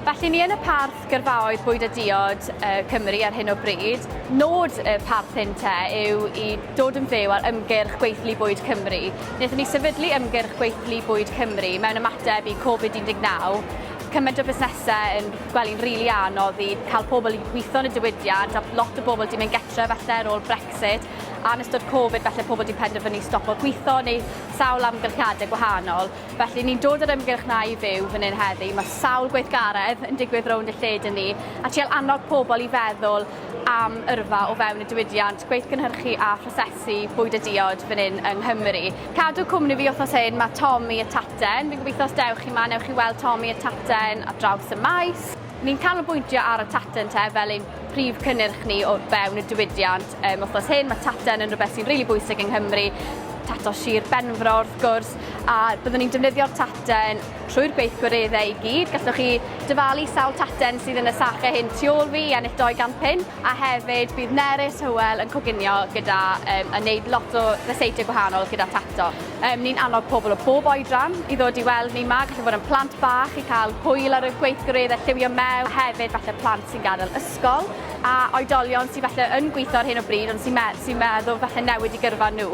Felly ni yn y parth gyrfaoedd Bwyd a Diod Cymru ar hyn o bryd. Nod y parth hyn te yw i dod yn fyw ar ymgyrch Gweithlu Bwyd Cymru. Wnaethon ni sefydlu ymgyrch Gweithlu Bwyd Cymru mewn ymateb i Covid-19. Cymaint o busnesau yn gwely'n rili anodd i cael pobl i weithio yn y diwydiant, a lot o bobl wedi mynd getre felly ar ôl Brexit, a yn ystod Covid felly pobl wedi penderfynu stopo gweithio neu sawl amgylchiadau gwahanol. Felly ni'n dod ar ymgyrch na i fyw fan hyn heddi. Mae sawl gweithgaredd yn digwydd rownd y lled yn ni, a trial annog pobl i feddwl am yrfa o fewn y diwydiant, gweithgynhyrchu a prosesu bwyd a diod fan hyn yng Nghymru. Cadw cwmni fi wythnos hyn, mae Tommy y Taten. Fi'n gobeithio os dewch chi yma, newch chi weld Tommy y Taten ar draws y maes. Ni'n canolbwyntio ar y taten te fel ein prif cynnyrch ni o fewn y diwydiant. Wythnos hyn, mae taten yn rhywbeth sy'n rili bwysig yng Nghymru. Tato Sir Benfro wrth gwrs, a byddwn ni'n defnyddio'r taten trwy'r gweithgareddau i gyd. Gallwch chi dyfalu sawl taten sydd yn y sachau hyn tu ôl fi ennill 200 pin, a hefyd bydd Nerys Hywel yn coginio gyda yn wneud lot o reseitiau gwahanol gyda tato. Ni'n annog pobl o bob oedran i ddod i weld ni yma, gallu fod yn plant bach i cael hwyl ar y gweithgareddau lliwio mewn, hefyd falle plant sy'n gadael ysgol, a oedolion sydd falle yn gweithio ar hyn o bryd ond sy'n meddwl falle newid i gyrfa nhw.